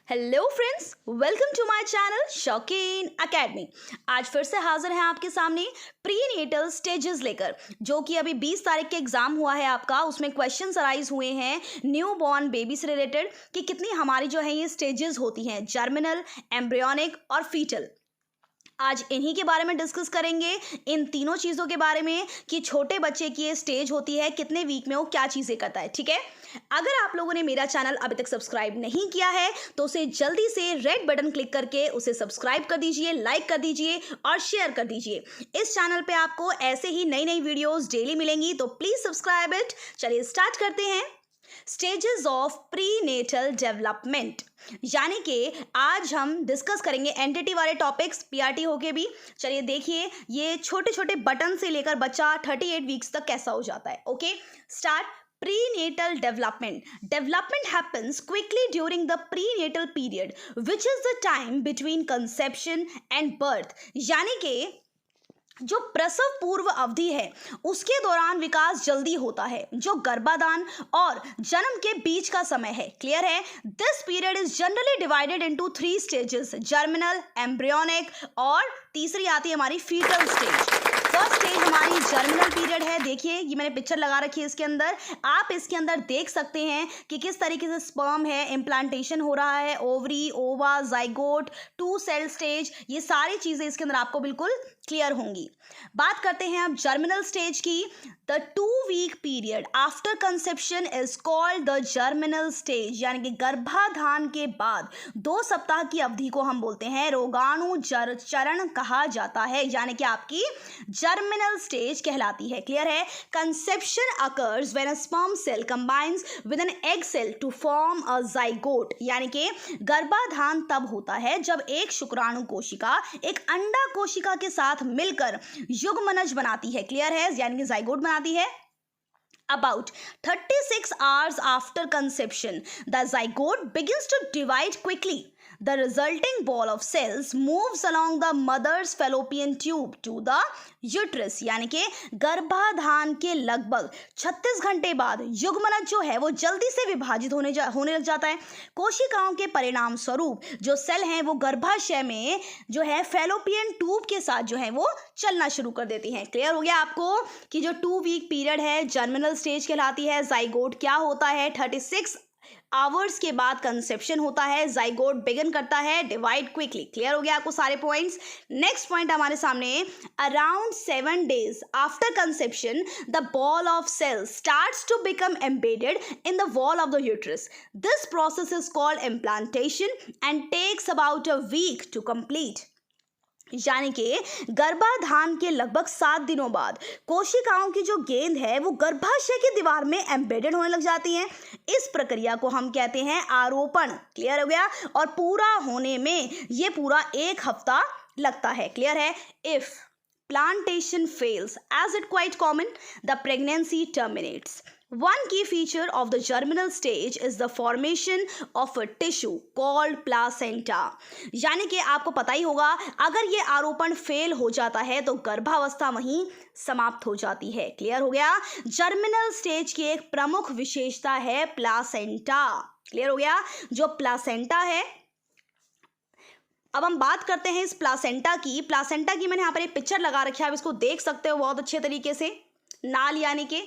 Hello friends, welcome to my channel Shaukeen academy. आज फिर से हाजिर हैं आपके सामने प्रीनेटल स्टेजेस लेकर, जो कि अभी 20 तारीख के एग्जाम हुआ है आपका। उसमें क्वेश्चंस अराइज हुए हैं न्यू बॉर्न बेबी से रिलेटेड कि कितनी हमारी जो है ये स्टेजेस होती हैं, जर्मिनल, एम्ब्रियोनिक और फीटल। आज इन्हीं के बारे में डिस्कस करेंगे, इन तीनों चीज़ों के बारे में कि छोटे बच्चे की ये स्टेज होती है, कितने वीक में वो क्या चीज़ें करता है। ठीक है, अगर आप लोगों ने मेरा चैनल अभी तक सब्सक्राइब नहीं किया है तो उसे जल्दी से रेड बटन क्लिक करके उसे सब्सक्राइब कर दीजिए, लाइक कर दीजिए और शेयर कर दीजिए। इस चैनल पे आपको ऐसे ही नई नई वीडियोस डेली मिलेंगी, तो प्लीज सब्सक्राइब इट। चलिए स्टार्ट करते हैं। स्टेजेस ऑफ प्रीनेटल डेवलपमेंट, यानी कि आज हम डिस्कस करेंगे एनटीटी वाले टॉपिक्स, पीआरटी होके भी। चलिए देखिए, ये छोटे छोटे बटन से लेकर बच्चा 38 वीक्स तक कैसा हो जाता है। Okay, start. Prenatal development. Development happens quickly during the prenatal period, which is the time between conception and birth. यानी कि जो प्रसव पूर्व अवधि है उसके दौरान विकास जल्दी होता है, जो गर्भाधान और जन्म के बीच का समय है। क्लियर है? This period is generally divided into 3 stages, germinal, embryonic और तीसरी आती है हमारी फीटल स्टेज। फर्स्ट स्टेज हमारी जर्मिनल पीरियड है। देखिए, ये मैंने पिक्चर लगा रखी है इसके अंदर, आप इसके अंदर देख सकते हैं कि किस तरीके से स्पर्म है, इम्प्लांटेशन हो रहा है, ओवरी, ओवा, जाइगोट, 2 सेल स्टेज, ये सारी चीजें इसके अंदर आपको बिल्कुल क्लियर होंगी। बात करते हैं अब जर्मिनल स्टेज की। The 2 week period after conception is called the germinal stage, यानी कि गर्भाधान के बाद 2 सप्ताह की अवधि को हम बोलते हैं रोगाणु चरण कहा जाता है, यानी कि आपकी जर्मिनल स्टेज कहलाती है। क्लियर है? Conception occurs when a sperm cell combines with an egg cell to form a zygote, यानी कि गर्भाधान तब होता है जब एक शुक्राणु कोशिका एक अंडा कोशिका के साथ मिलकर युग्मनज बनाती है। क्लियर है? यानी कि जाइगोट बनाती है। About 36 hours after conception, the zygote begins to divide quickly. The resulting ball of cells moves along the mother's fallopian tube to the uterus, यानी कि गर्भाधान के लगभग 36 घंटे बाद युग्मनज जो है वो जल्दी से विभाजित होने लग जाता है। कोशिकाओं के परिणाम स्वरूप जो सेल हैं वो गर्भाशय में जो है फैलोपियन ट्यूब के साथ जो है वो चलना शुरू कर देती हैं। क्लियर हो गया आपको कि जो 2 वीक पीरियड है जर्मिनल स्टेज कहलाती है। जाइगोट क्या होता है? 36 आवर्स के बाद कंसेप्शन होता है, जाइगोट बिगिन करता है डिवाइड क्विकली। क्लियर हो गया आपको सारे पॉइंट्स। नेक्स्ट पॉइंट हमारे सामने, around 7 days after conception the ball of cells starts to become embedded in the wall of the uterus. This process is called implantation and takes about a week to complete, यानी कि गर्भाधान के लगभग 7 दिनों बाद कोशिकाओं की जो गेंद है वो गर्भाशय की दीवार में एम्बेडेड होने लग जाती हैं। इस प्रक्रिया को हम कहते हैं आरोपण। क्लियर हो गया? और पूरा होने में ये पूरा 1 हफ्ता लगता है। क्लियर है? If plantation fails, as it quite common, the pregnancy terminates. One key feature of the germinal stage is the formation of a tissue called placenta. यानी कि आपको पता ही होगा, अगर ये आरोपण फेल हो जाता है तो गर्भावस्था वहीं समाप्त हो जाती है। क्लियर हो गया? जर्मिनल स्टेज की एक प्रमुख विशेषता है प्लासेंटा। क्लियर हो गया? जो प्लासेंटा है, अब हम बात करते हैं इस प्लासेंटा की। प्लासेंटा की मैंने यहाँ पर एक पिक्चर लगा रखी है, आप इसको देख सकते हो बहुत अच्छे तरीके से। नाल यानी कि,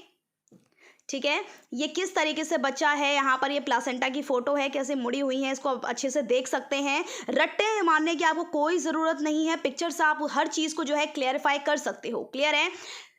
ठीक है, ये किस तरीके से बच्चा है, यहाँ पर ये प्लासेंटा की फोटो है, कैसे मुड़ी हुई है, इसको आप अच्छे से देख सकते हैं। रट्टे मारने की आपको कोई ज़रूरत नहीं है, पिक्चर से आप हर चीज़ को जो है क्लियरिफाई कर सकते हो। क्लियर है?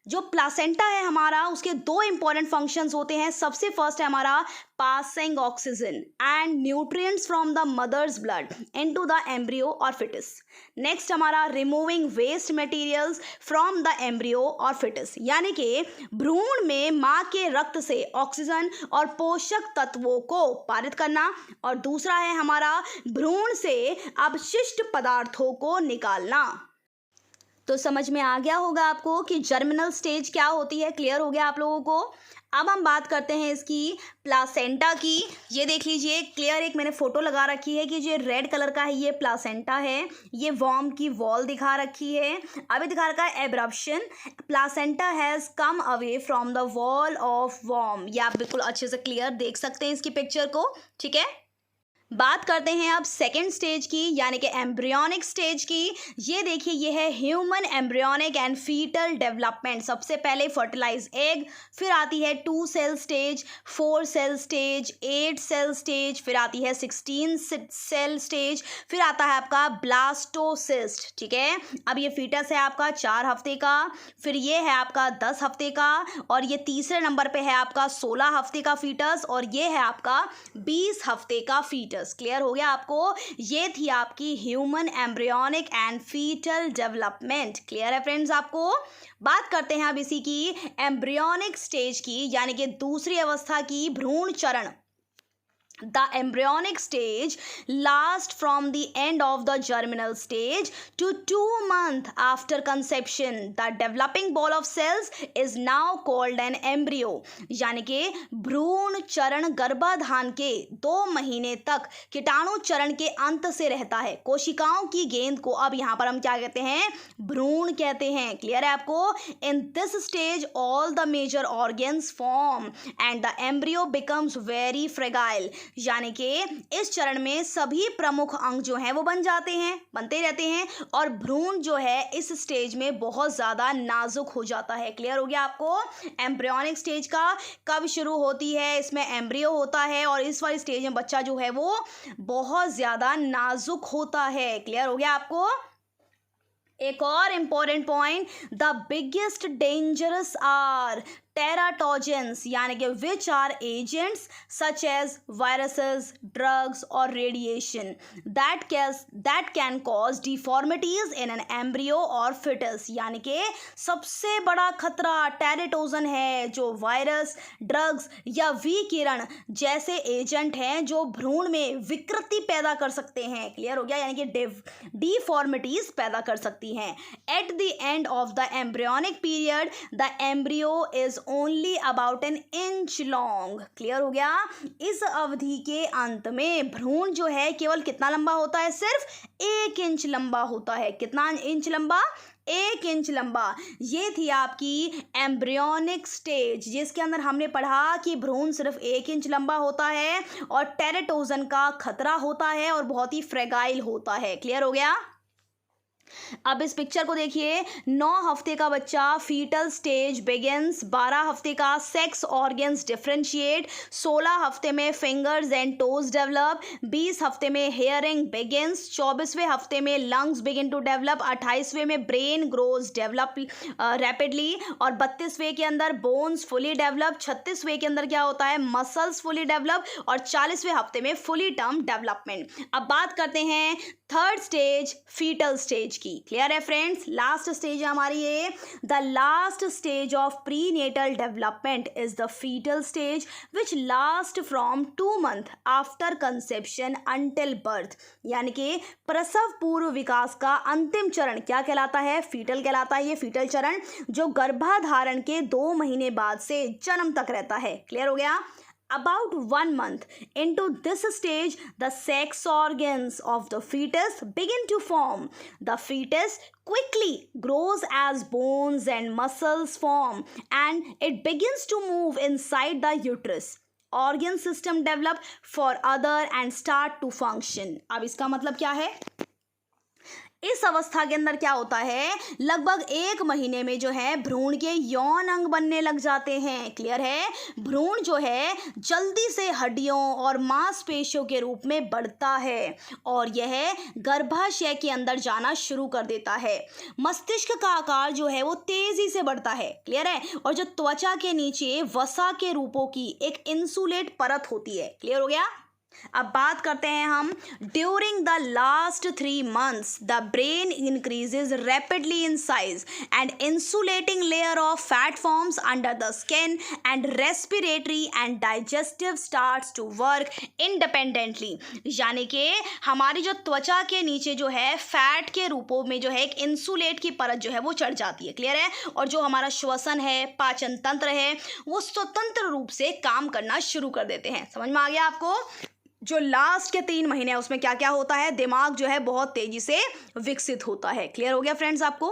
जो प्लासेंटा है हमारा, उसके 2 इंपॉर्टेंट फंक्शंस होते हैं। सबसे फर्स्ट है हमारा passing oxygen and nutrients from the mother's blood into the embryo और फिटस। नेक्स्ट हमारा removing waste materials from the embryo और फिटस, यानी कि भ्रूण में माँ के रक्त से ऑक्सीजन और पोषक तत्वों को पारित करना। और दूसरा है हमारा भ्रूण से अपशिष्ट पदार्थों को निकालना। तो समझ में आ गया होगा आपको कि जर्मिनल स्टेज क्या होती है। क्लियर हो गया आप लोगों को? अब हम बात करते हैं इसकी प्लासेंटा की। ये देख लीजिए, क्लियर एक मैंने फोटो लगा रखी है कि जो रेड कलर का है ये प्लासेंटा है, ये वॉर्म की वॉल दिखा रखी है। अभी दिखा रखा है abruption, placenta has come away from the wall of वॉर्म। ये आप बिल्कुल अच्छे से क्लियर देख सकते हैं इसकी पिक्चर को। ठीक है, बात करते हैं अब सेकेंड स्टेज की, यानी कि एम्ब्रियोनिक स्टेज की। ये देखिए, ये है human embryonic and fetal development. सबसे पहले फर्टिलाइज एग, फिर आती है 2 cell stage, 4 cell stage, 8 cell stage, फिर आती है 16 सेल स्टेज, फिर आता है आपका ब्लास्टोसिस्ट। ठीक है, अब ये फीटस है आपका 4 हफ्ते का, फिर ये है आपका 10 हफ्ते का, और ये तीसरे नंबर पे है आपका 16 हफ्ते का फीटस, और ये है आपका 20 हफ्ते का फीटस। क्लियर हो गया आपको? ये थी आपकी human embryonic and fetal development. Clear है फ्रेंड्स आपको? बात करते हैं अब इसी की एम्ब्रियोनिक स्टेज की, यानी कि दूसरी अवस्था की, भ्रूण चरण। The embryonic stage lasts from the end of the germinal stage to 2 months after conception. The developing ball of cells is now called an embryo. यानी कि भ्रूण चरण गर्भाधान के 2 महीने तक कीटाणु चरण के अंत से रहता है। कोशिकाओं की गेंद को अब यहाँ पर हम क्या कहते हैं? भ्रूण कहते हैं। क्लियर है आपको? In this stage all the major organs form and the embryo becomes very fragile. यानी कि इस चरण में सभी प्रमुख अंग जो हैं वो बनते रहते हैं, और भ्रूण जो है इस स्टेज में बहुत ज़्यादा नाजुक हो जाता है। क्लियर हो गया आपको? एम्ब्रियोनिक स्टेज का कब शुरू होती है? इसमें एम्ब्रियो होता है, और इस वाली स्टेज में बच्चा जो है वो बहुत ज़्यादा नाजुक होता है। क्लियर हो गया आपको? एक और important point, the biggest dangerous are teratogens, यानी कि which are agents such as viruses, drugs और radiation that can cause deformities in an embryo और फिटस। यानी कि सबसे बड़ा खतरा टेराटोजन है, जो वायरस, ड्रग्स या विकिरण जैसे एजेंट हैं जो भ्रूण में विकृति पैदा कर सकते हैं। क्लियर हो गया? यानी कि डिफॉर्मिटीज पैदा कर सकती हैं। At the end of the embryonic period the embryo is only about an inch long. Clear हो गया? इस अवधि के अंत में भ्रूण जो है केवल कितना लंबा होता है? सिर्फ 1 इंच लंबा होता है। कितना इंच लंबा? 1 इंच लंबा। ये थी आपकी एम्ब्रियोनिक स्टेज, जिसके अंदर हमने पढ़ा कि भ्रूण सिर्फ 1 इंच लंबा होता है और टेराटोजन का खतरा होता है और बहुत ही फ्रेगाइल होता है। क्लियर हो गया? अब इस पिक्चर को देखिए, 9 हफ्ते का बच्चा फीटल स्टेज बिगिंस, 12 हफ्ते का सेक्स ऑर्गन्स डिफरेंशिएट, 16 हफ्ते में फिंगर्स एंड टोज डेवलप, 20 हफ्ते में हेयरिंग बिगिंस, 24वें हफ्ते में लंग्स बिगिन टू डेवलप, 28वें में ब्रेन ग्रोज डेवलप रैपिडली, और 32वें के अंदर बोन्स फुली डेवलप, 36वें के अंदर क्या होता है? मसल्स फुली डेवलप, और 40वें हफ्ते में फुली टर्म डेवलपमेंट। अब बात करते हैं थर्ड स्टेज, फीटल स्टेज की। क्लियर है फ्रेंड्स? लास्ट स्टेज है हमारी ये। The last stage of prenatal development is the fetal stage which last from 2 months after conception until birth. यानी कि प्रसव पूर्व विकास का अंतिम चरण क्या कहलाता है? फीटल कहलाता है। ये फीटल चरण जो गर्भाधारण के 2 महीने बाद से जन्म तक रहता है। क्लियर हो गया? About 1 month into this stage, the sex organs of the fetus begin to form. The fetus quickly grows as bones and muscles form, and it begins to move inside the uterus. Organ system develop for other and start to function. अब इसका मतलब क्या है? इस अवस्था के अंदर क्या होता है? लगभग 1 महीने में जो है भ्रूण के यौन अंग बनने लग जाते हैं। क्लियर है? भ्रूण जो है जल्दी से हड्डियों और मांसपेशियों के रूप में बढ़ता है और यह गर्भाशय के अंदर जाना शुरू कर देता है। मस्तिष्क का आकार जो है वो तेजी से बढ़ता है। क्लियर है? और जो त्वचा के नीचे वसा के रूपों की एक इंसुलेट परत होती है। क्लियर हो गया? अब बात करते हैं हम during the last 3 months the brain increases rapidly in size and insulating layer of fat forms under the skin and respiratory and digestive starts to work independently. यानी कि हमारी जो त्वचा के नीचे जो है फैट के रूपों में जो है एक इंसुलेट की परत जो है वो चढ़ जाती है। क्लियर है? और जो हमारा श्वसन है, पाचन तंत्र है, वो स्वतंत्र रूप से काम करना शुरू कर देते हैं। समझ में आ गया आपको? जो लास्ट के 3 महीने हैं उसमें क्या क्या होता है? दिमाग जो है बहुत तेजी से विकसित होता है। क्लियर हो गया फ्रेंड्स आपको?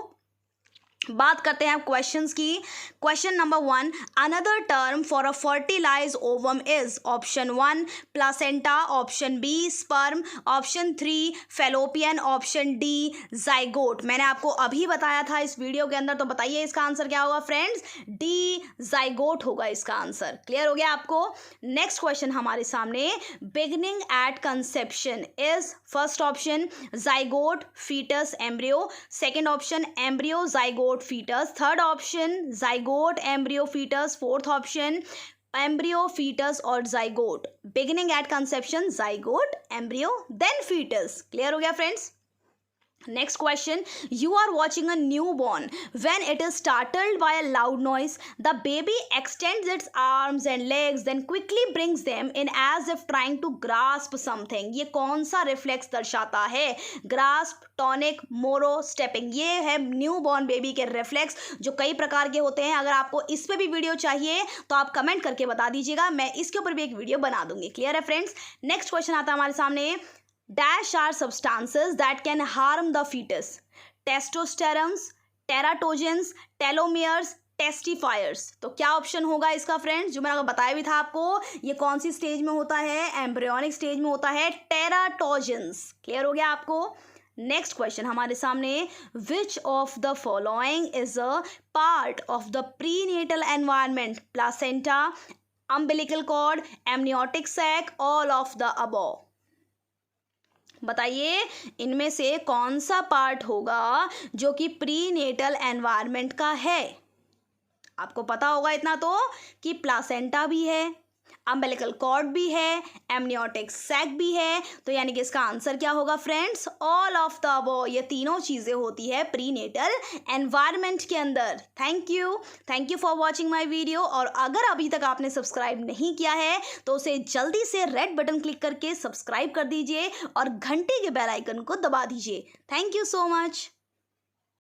बात करते हैं क्वेश्चंस की। Question number 1, another term for a fertilize ovum is option 1 placenta, option B sperm, option 3 fallopian, option D zygote. मैंने आपको अभी बताया था इस वीडियो के अंदर, तो बताइए इसका आंसर क्या होगा फ्रेंड्स? डी जाइगोट होगा इसका आंसर। क्लियर हो गया आपको? नेक्स्ट क्वेश्चन हमारे सामने, beginning at conception is first option zygote fetus embryo, second option embryo zygote fetus, third option zygote embryo fetus, fourth option embryo fetus और zygote। beginning at conception zygote embryo then fetus। clear हो गया friends? Next question, you are watching a newborn. When it is startled by a loud noise, the baby extends its arms and legs, then quickly brings them in as if trying to grasp something। ये कौन सा reflex दर्शाता है? Grasp, tonic, मोरो, stepping. ये है newborn baby के reflex जो कई प्रकार के होते हैं। अगर आपको इस पे भी वीडियो चाहिए तो आप कमेंट करके बता दीजिएगा, मैं इसके ऊपर भी एक वीडियो बना दूंगी। क्लियर है फ्रेंड्स? नेक्स्ट क्वेश्चन आता है हमारे सामने, dash are substances that can harm the fetus, testosterone, teratogens, telomeres, टेस्टिफायर्स। तो क्या ऑप्शन होगा इसका फ्रेंड्स? जो मैंने बताया भी था आपको, ये कौन सी स्टेज में होता है? एम्ब्रियोनिक स्टेज में होता है, टेराटोजेंस। क्लियर हो गया आपको? नेक्स्ट क्वेश्चन हमारे सामने, which of the following is a part of the prenatal environment? Placenta, umbilical cord, amniotic sac, all of the above. बताइए इनमें से कौन सा पार्ट होगा जो कि प्रीनेटल एनवायरनमेंट का है? आपको पता होगा इतना तो कि प्लासेंटा भी है, अम्बिलिकल कॉर्ड भी है, एमनियोटिक सैक भी है, तो यानी कि इसका आंसर क्या होगा friends? All of the above. ये तीनों चीज़ें होती है प्रीनेटल एनवायरनमेंट के अंदर। Thank you for watching my video. और अगर अभी तक आपने सब्सक्राइब नहीं किया है तो उसे जल्दी से रेड बटन क्लिक करके सब्सक्राइब कर दीजिए और घंटे के बेल आइकन को दबा दीजिए। Thank you so much.